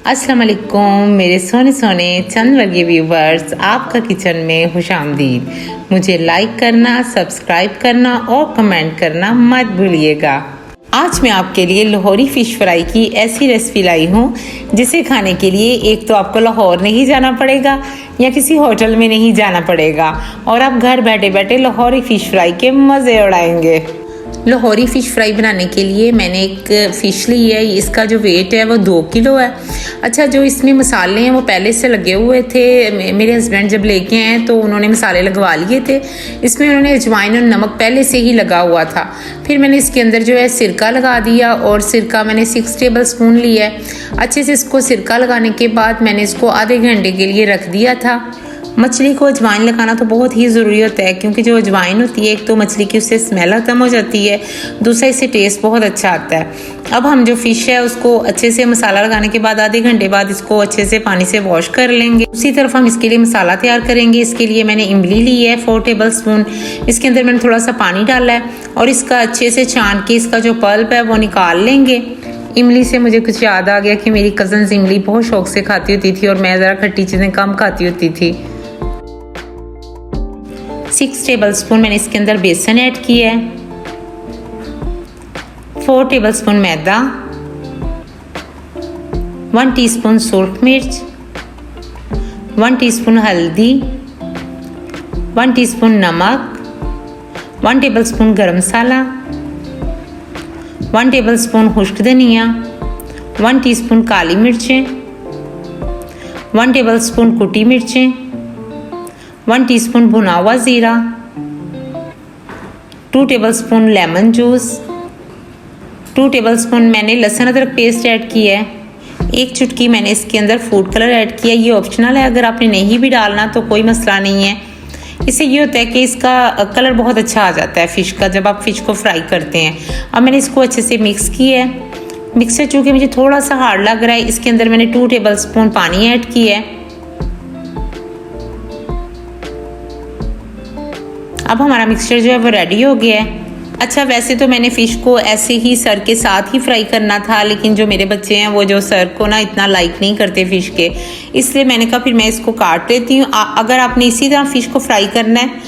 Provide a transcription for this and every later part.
अस्सलाम वालेकुम मेरे सोने सोने चंद वर्गीय व्यूवर्स, आपका किचन में खुश आमदीद। मुझे लाइक करना, सब्सक्राइब करना और कमेंट करना मत भूलिएगा। आज मैं आपके लिए लाहौरी फ़िश फ्राई की ऐसी रेसिपी लाई हूँ जिसे खाने के लिए एक तो आपको लाहौर नहीं जाना पड़ेगा या किसी होटल में नहीं जाना पड़ेगा और आप घर बैठे बैठे लाहौरी फ़िश फ्राई के मज़े उड़ाएंगे। लाहौरी फ़िश फ्राई बनाने के लिए मैंने एक फ़िश ली है। इसका जो वेट है वो 2 किलो है। अच्छा, जो इसमें मसाले हैं वो पहले से लगे हुए थे। मेरे हस्बैंड जब लेके आए तो उन्होंने मसाले लगवा लिए थे। इसमें उन्होंने अजवाइन और नमक पहले से ही लगा हुआ था। फिर मैंने इसके अंदर जो है सिरका लगा दिया और सिरका मैंने 6 टेबल स्पून लिया है। अच्छे से इसको सिरका लगाने के बाद मैंने इसको आधे घंटे के लिए रख दिया था। मछली को अजवाइन लगाना तो बहुत ही ज़रूरी होता है, क्योंकि जो अजवाइन होती है एक तो मछली की उससे स्मेल ख़त्म हो जाती है, दूसरा इससे टेस्ट बहुत अच्छा आता है। अब हम जो फ़िश है उसको अच्छे से मसाला लगाने के बाद आधे घंटे बाद इसको अच्छे से पानी से वॉश कर लेंगे। उसी तरफ हम इसके लिए मसाला तैयार करेंगे। इसके लिए मैंने इमली ली है 4 टेबल स्पून। इसके अंदर मैंने थोड़ा सा पानी डाला है और इसका अच्छे से छान के इसका जो पल्प है वो निकाल लेंगे। इमली से मुझे कुछ याद आ गया कि मेरी कज़न्स इमली बहुत शौक से खाती होती थी और मैं ज़रा खट्टी चीज़ें कम खाती होती थी। 6 टेबल स्पून मैंने इसके अंदर बेसन ऐड किया है, 4 टेबल स्पून मैदा, 1 टीस्पून सूरख मिर्च, 1 टीस्पून हल्दी, 1 टीस्पून नमक, 1 टेबल स्पून गरम मसाला, 1 टेबल स्पून खुश्क धनिया, 1 टीस्पून काली मिर्चें, 1 टेबल स्पून कुटी मिर्चें, 1 टीस्पून भुना हुआ ज़ीरा, 2 table spoon lemon juice, 2 table spoon मैंने लहसुन अदरक पेस्ट ऐड किया है, 1 चुटकी मैंने इसके अंदर फूड कलर ऐड किया। ये ऑप्शनल है, अगर आपने नहीं भी डालना तो कोई मसला नहीं है। इससे ये होता है कि इसका कलर बहुत अच्छा आ जाता है फ़िश का जब आप फ़िश को फ्राई करते हैं। अब मैंने इसको अच्छे से मिक्स किया है। मिक्सर चूँकि मुझे थोड़ा सा हार्ड लग रहा है, इसके अंदर मैंने 2 टेबल स्पून पानी ऐड किया है। अब हमारा मिक्सचर जो है वो रेडी हो गया है। अच्छा, वैसे तो मैंने फ़िश को ऐसे ही सर के साथ ही फ्राई करना था, लेकिन जो मेरे बच्चे हैं वो जो सर को ना इतना लाइक नहीं करते फ़िश के, इसलिए मैंने कहा फिर मैं इसको काट लेती हूँ। अगर आपने इसी तरह फ़िश को फ्राई करना है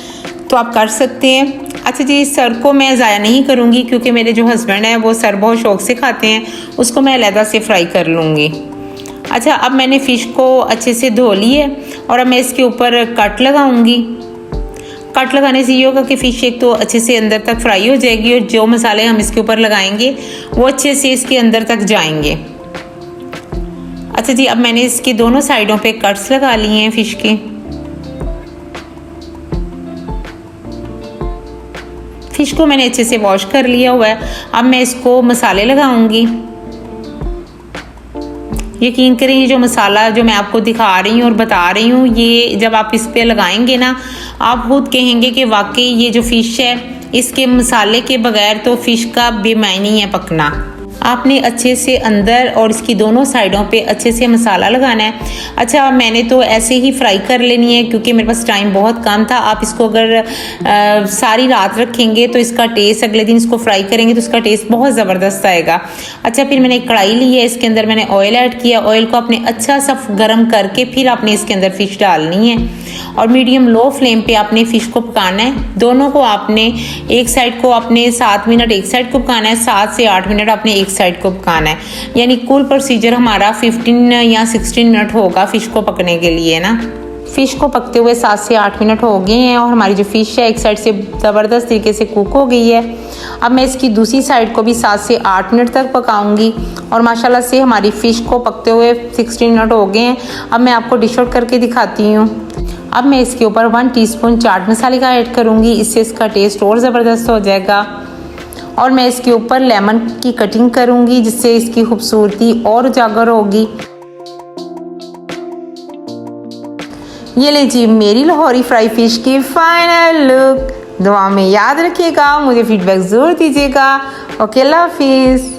तो आप कर सकते हैं। अच्छा जी, सर को मैं ज़ाया नहीं करूँगी क्योंकि मेरे जो हस्बैंड हैं वो सर बहुत शौक़ से खाते हैं, उसको मैं अलहदा से फ्राई कर लूँगी। अच्छा, अब मैंने फ़िश को अच्छे से धो ली है और अब मैं इसके ऊपर कट लगाऊँगी। कट लगाने से ये होगा कि फ़िश एक तो अच्छे से अंदर तक फ्राई हो जाएगी और जो मसाले हम इसके ऊपर लगाएंगे वो अच्छे से इसके अंदर तक जाएंगे। अच्छा जी, अब मैंने इसके दोनों साइडों पे कट्स लगा लिए हैं फ़िश के। फ़िश को मैंने अच्छे से वॉश कर लिया हुआ है। अब मैं इसको मसाले लगाऊंगी। यकीन करें, ये जो मसाला जो मैं आपको दिखा रही हूँ और बता रही हूँ, ये जब आप इस पे लगाएंगे ना, आप खुद कहेंगे कि वाकई ये जो फ़िश है इसके मसाले के बगैर तो फ़िश का बेमायनी है पकना। आपने अच्छे से अंदर और इसकी दोनों साइडों पे अच्छे से मसाला लगाना है। अच्छा, मैंने तो ऐसे ही फ्राई कर लेनी है क्योंकि मेरे पास टाइम बहुत कम था। आप इसको अगर सारी रात रखेंगे तो इसका टेस्ट, अगले दिन इसको फ्राई करेंगे तो इसका टेस्ट बहुत ज़बरदस्त आएगा। अच्छा, फिर मैंने एक कढ़ाई ली है, इसके अंदर मैंने ऑयल ऐड किया। ऑयल को आपने अच्छा सा गर्म करके फिर आपने इसके अंदर फ़िश डालनी है और मीडियम लो फ्लेम पे आपने फ़िश को पकाना है। दोनों को आपने एक साइड को आपने 7 मिनट एक साइड को पकाना है, 7 से 8 मिनट आपने एक साइड को पकाना है। यानी कुल प्रोसीजर हमारा 15 या 16 मिनट होगा फ़िश को पकने के लिए ना। फ़िश को पकते हुए 7 से 8 मिनट हो गए हैं और हमारी जो फ़िश है एक साइड से ज़बरदस्त तरीके से कुक हो गई है। अब मैं इसकी दूसरी साइड को भी 7 से 8 मिनट तक पकाऊंगी और माशाल्लाह से हमारी फ़िश को पकते हुए 16 मिनट हो गए हैं। अब मैं आपको डिश आउट करके दिखाती हूँ। अब मैं इसके ऊपर 1 टीस्पून चाट मसाले का ऐड करूँगी, इससे इसका टेस्ट और ज़बरदस्त हो जाएगा। और मैं इसके ऊपर लेमन की कटिंग करूँगी जिससे इसकी खूबसूरती और उजागर होगी। ये लीजिए मेरी लाहौरी फ्राई फ़िश की फाइनल लुक। दुआ में याद रखिएगा, मुझे फीडबैक ज़रूर दीजिएगा। ओके, अल्लाह हाफिज़।